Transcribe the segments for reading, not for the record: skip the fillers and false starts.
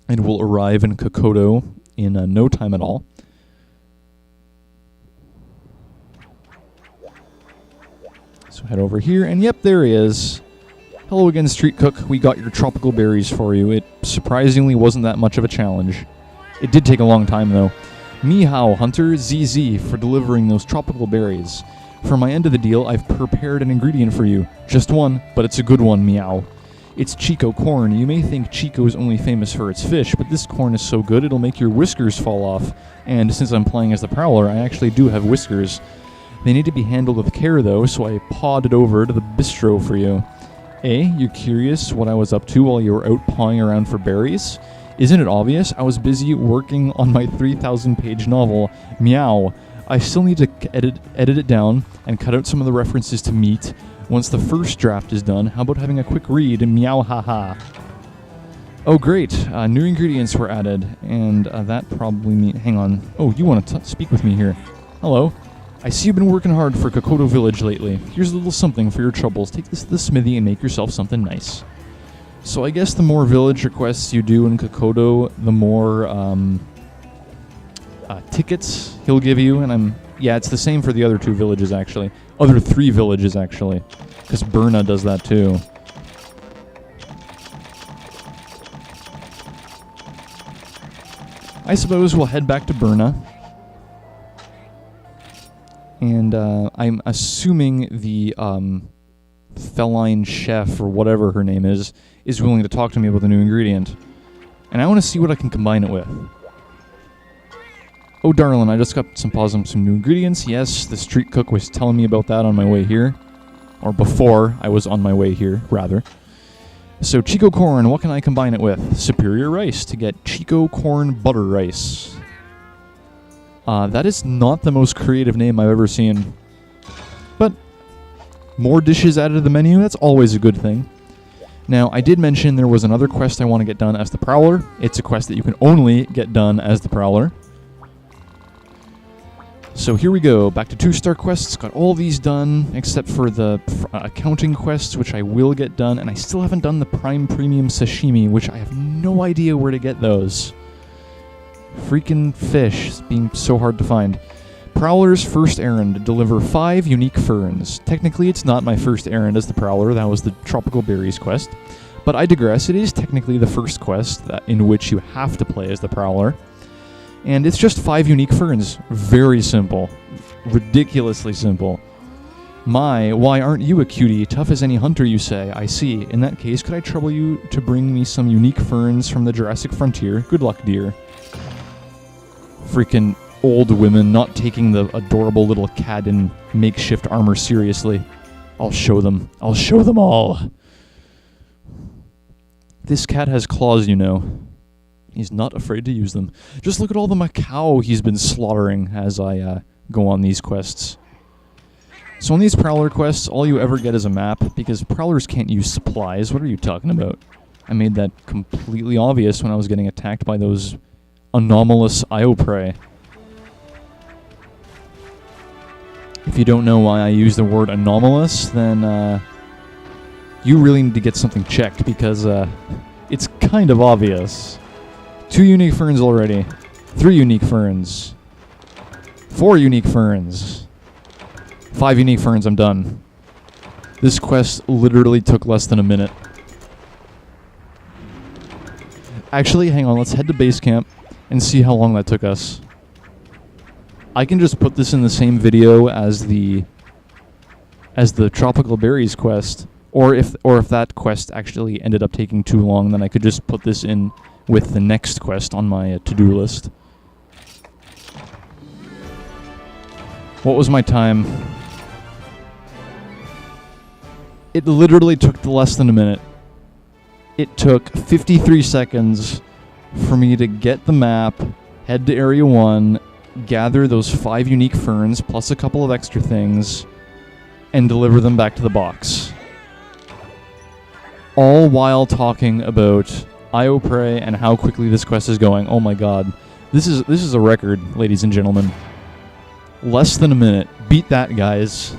and will arrive in Kokoto in no time at all. So head over here, and yep, there he is. Hello again, Street Cook. We got your tropical berries for you. It surprisingly wasn't that much of a challenge. It did take a long time, though. Mihao, Hunter, ZZ, for delivering those tropical berries. For my end of the deal, I've prepared an ingredient for you. Just one, but it's a good one, meow. It's Chico corn. You may think Chico is only famous for its fish, but this corn is so good it'll make your whiskers fall off. And since I'm playing as the Prowler, I actually do have whiskers. They need to be handled with care, though, so I pawed it over to the bistro for you. You're curious what I was up to while you were out pawing around for berries? Isn't it obvious? I was busy working on my 3,000-page novel, Meow. I still need to edit it down and cut out some of the references to meat. Once the first draft is done, how about having a quick read, Meow haha. Oh great, new ingredients were added, and that probably means... Hang on. Oh, you want to speak with me here. Hello. I see you've been working hard for Kokoto Village lately. Here's a little something for your troubles. Take this to the smithy and make yourself something nice. So I guess the more village requests you do in Kokoto, the more tickets he'll give you. And yeah, it's the same for the other two villages, actually. Other three villages, actually. Because Burna does that, too. I suppose we'll head back to Burna. And I'm assuming the feline chef, or whatever her name is willing to talk to me about the new ingredient. And I want to see what I can combine it with. Oh, darling, I just got some new ingredients. Yes, the street cook was telling me about that on my way here. Or before I was on my way here, rather. So, Chico corn, what can I combine it with? Superior rice to get Chico corn butter rice. That is not the most creative name I've ever seen. But more dishes added to the menu, that's always a good thing. Now, I did mention there was another quest I want to get done as the Prowler. It's a quest that you can only get done as the Prowler. So here we go, back to 2-star quests. Got all these done, except for the accounting quests, which I will get done. And I still haven't done the Prime Premium Sashimi, which I have no idea where to get those. Freaking fish, it's being so hard to find. Prowler's first errand, deliver 5 unique ferns. Technically, it's not my first errand as the Prowler, that was the Tropical Berries quest. But I digress, it is technically the first quest in which you have to play as the Prowler. And it's just 5 unique ferns. Very simple. Ridiculously simple. Why aren't you a cutie? Tough as any hunter, you say. I see. In that case, could I trouble you to bring me some unique ferns from the Jurassic frontier? Good luck, dear. Freaking old women not taking the adorable little cat in makeshift armor seriously. I'll show them. I'll show them all. This cat has claws, you know. He's not afraid to use them. Just look at all the Macau he's been slaughtering as I go on these quests. So on these Prowler quests, all you ever get is a map, because Prowlers can't use supplies. What are you talking about? I made that completely obvious when I was getting attacked by those anomalous Ioprey. If you don't know why I use the word anomalous, then you really need to get something checked, because it's kind of obvious. 2 unique ferns already. 3 unique ferns. 4 unique ferns. 5 unique ferns, I'm done. This quest literally took less than a minute. Actually, hang on, let's head to base camp and see how long that took us. I can just put this in the same video as the Tropical Berries quest, or if that quest actually ended up taking too long, then I could just put this in with the next quest on my to-do list. What was my time? It literally took less than a minute. It took 53 seconds for me to get the map, head to Area 1, gather those 5 unique ferns, plus a couple of extra things, and deliver them back to the box. All while talking about Ioprey and how quickly this quest is going. Oh my god. This is a record, ladies and gentlemen. Less than a minute. Beat that, guys.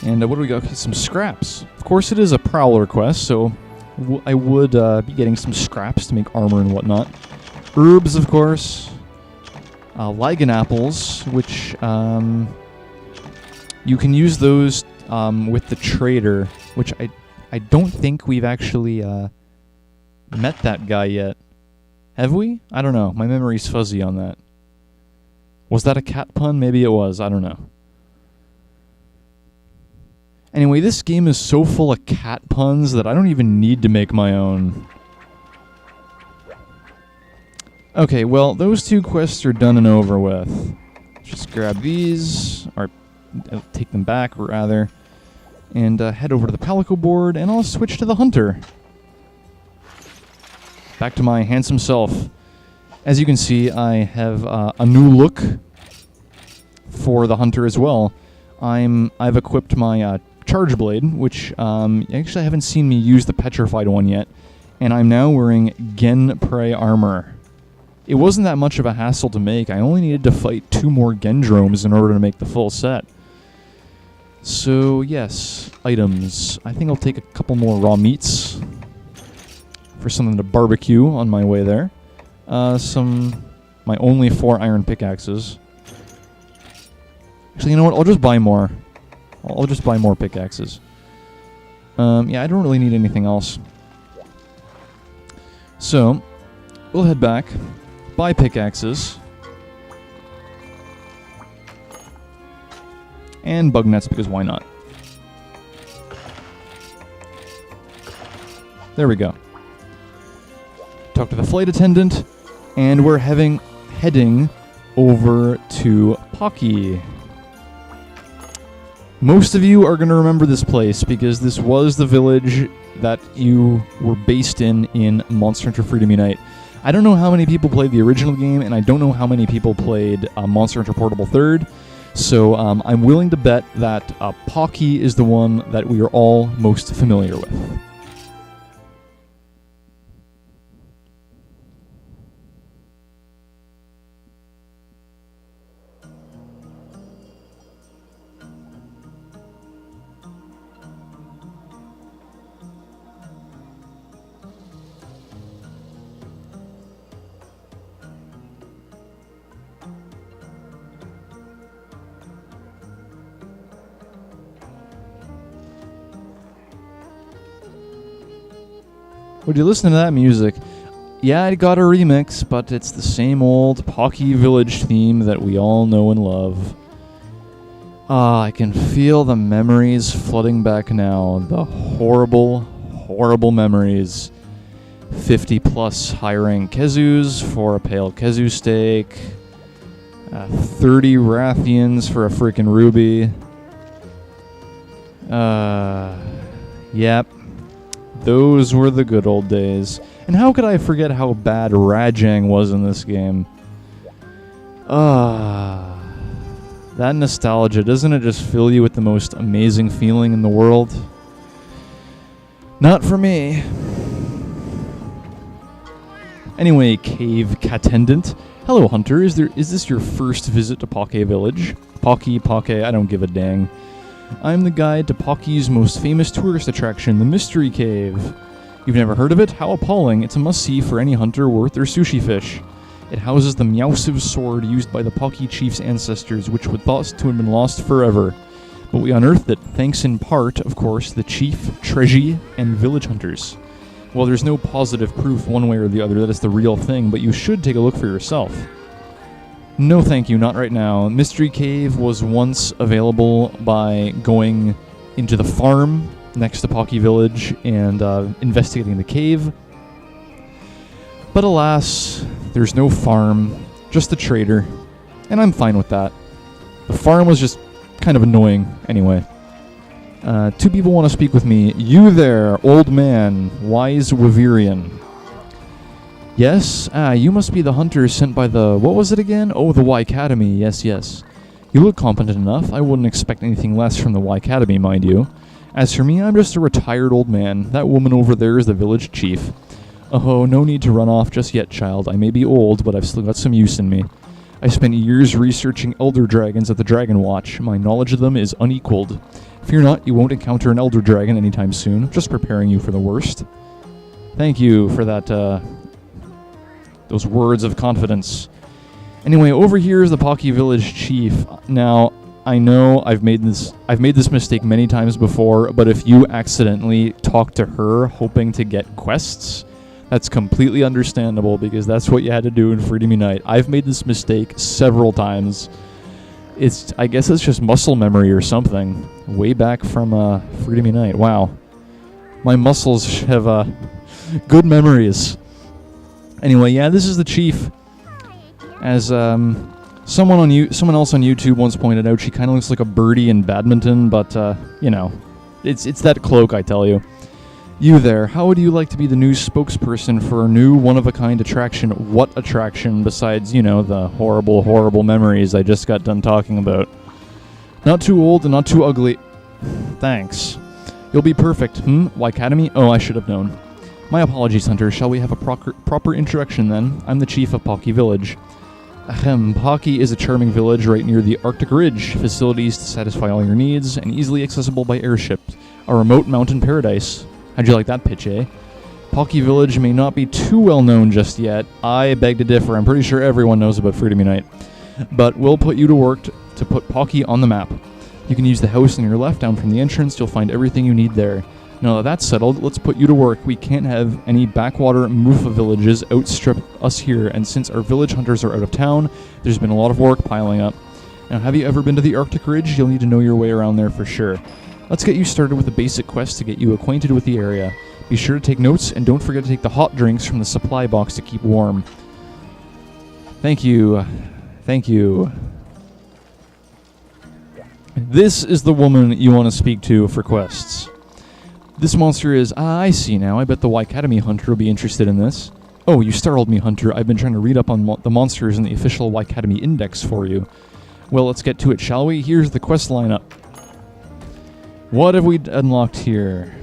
And what do we got? Okay, some scraps. Of course, it is a prowler quest, so I would be getting some scraps to make armor and whatnot. Herbs, of course. Ligan apples, which you can use those with the trader, which I don't think we've actually met that guy yet. Have we? I don't know. My memory's fuzzy on that. Was that a cat pun? Maybe it was. I don't know. Anyway, this game is so full of cat puns that I don't even need to make my own. Okay, well, those two quests are done and over with. Just grab these, or take them back, rather, and head over to the Palico board, and I'll switch to the Hunter. Back to my handsome self. As you can see, I have a new look for the Hunter as well. I've equipped my Charge Blade, which actually I haven't seen me use the Petrified one yet, and I'm now wearing Gen Prey armor. It wasn't that much of a hassle to make. I only needed to fight 2 more Gendromes in order to make the full set. So, yes, items. I think I'll take a couple more raw meats for something to barbecue on my way there. My only 4 iron pickaxes. Actually, you know what? I'll just buy more. I'll just buy more pickaxes. Yeah, I don't really need anything else. So, we'll head back, buy pickaxes, and bug nets, because why not? There we go. Talk to the flight attendant, and we're heading over to Pokke. Most of you are going to remember this place because this was the village that you were based in Monster Hunter Freedom Unite. I don't know how many people played the original game, and I don't know how many people played Monster Hunter Portable 3rd, so I'm willing to bet that Pokke is the one that we are all most familiar with. Would you listen to that music? Yeah, I got a remix, but it's the same old Pokke Village theme that we all know and love. I can feel the memories flooding back now. The horrible, horrible memories. 50 plus high-rank Kezus for a pale Kezu steak. 30 Rathians for a freaking ruby. Yep. Those were the good old days. And how could I forget how bad Rajang was in this game? That nostalgia, doesn't it just fill you with the most amazing feeling in the world? Not for me. Anyway, Cave Cattendant. Hello, Hunter. Is this your first visit to Pokke Village? Pokke, I don't give a dang. I'm the guide to Pokke's most famous tourist attraction, the Mystery Cave. You've never heard of it? How appalling. It's a must-see for any hunter worth their sushi fish. It houses the Meowsive sword used by the Pokke Chief's ancestors, which was thought to have been lost forever. But we unearthed it, thanks in part, of course, the Chief, Treji, and village hunters. Well, there's no positive proof one way or the other that it's the real thing, but you should take a look for yourself. No thank you, not right now. Mystery Cave was once available by going into the farm next to Pokke Village and investigating the cave. But alas, there's no farm, just the trader, and I'm fine with that. The farm was just kind of annoying anyway. 2 people want to speak with me. You there, old man, wise Wavirian. Yes? You must be the hunter sent by the... What was it again? Oh, the Y Academy. Yes, yes. You look competent enough. I wouldn't expect anything less from the Y Academy, mind you. As for me, I'm just a retired old man. That woman over there is the village chief. Oh, no need to run off just yet, child. I may be old, but I've still got some use in me. I spent years researching elder dragons at the Dragon Watch. My knowledge of them is unequaled. Fear not, you won't encounter an elder dragon anytime soon. Just preparing you for the worst. Thank you for that, those words of confidence. Anyway, over here is the Pokke Village Chief. Now, I know I've made this mistake many times before, but if you accidentally talk to her hoping to get quests, that's completely understandable because that's what you had to do in Freedom Unite. I've made this mistake several times. I guess it's just muscle memory or something. Way back from Freedom Unite. Wow. My muscles have good memories. Anyway, yeah, this is the chief. As someone else on YouTube once pointed out, she kind of looks like a birdie in badminton, but you know, it's that cloak, I tell you. You there, how would you like to be the new spokesperson for a new one-of-a-kind attraction? What attraction besides, you know, the horrible, horrible memories I just got done talking about? Not too old and not too ugly. Thanks. You'll be perfect. Why Academy? Oh, I should have known. My apologies, Hunter. Shall we have a proper introduction then? I'm the chief of Pokke Village. Pokke is a charming village right near the Arctic Ridge. Facilities to satisfy all your needs and easily accessible by airship. A remote mountain paradise. How'd you like that pitch, eh? Pokke Village may not be too well known just yet. I beg to differ. I'm pretty sure everyone knows about Freedom Unite. But we'll put you to work to put Pokke on the map. You can use the house on your left down from the entrance. You'll find everything you need there. Now that that's settled, let's put you to work. We can't have any backwater Mufa villages outstrip us here, and since our village hunters are out of town, there's been a lot of work piling up. Now, have you ever been to the Arctic Ridge? You'll need to know your way around there for sure. Let's get you started with a basic quest to get you acquainted with the area. Be sure to take notes, and don't forget to take the hot drinks from the supply box to keep warm. Thank you. Thank you. This is the woman you want to speak to for quests. This monster is... I see now. I bet the Y Academy Hunter will be interested in this. Oh, you startled me, Hunter. I've been trying to read up on the monsters in the official Y Academy Index for you. Well, let's get to it, shall we? Here's the quest lineup. What have we unlocked here?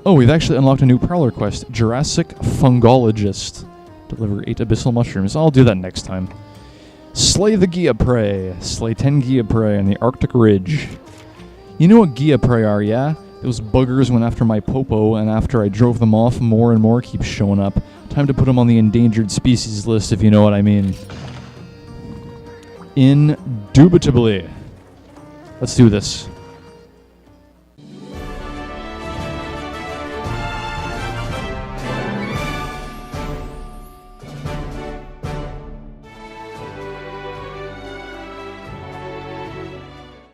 Oh, we've actually unlocked a new Prowler quest. Jurassic Fungologist. Deliver 8 abyssal mushrooms. I'll do that next time. Slay the Gia Prey. Slay 10 Gia Prey on the Arctic Ridge. You know what Gia Prey are, yeah? Those buggers went after my Popo, and after I drove them off, more and more keep showing up. Time to put them on the endangered species list, if you know what I mean. Indubitably. Let's do this.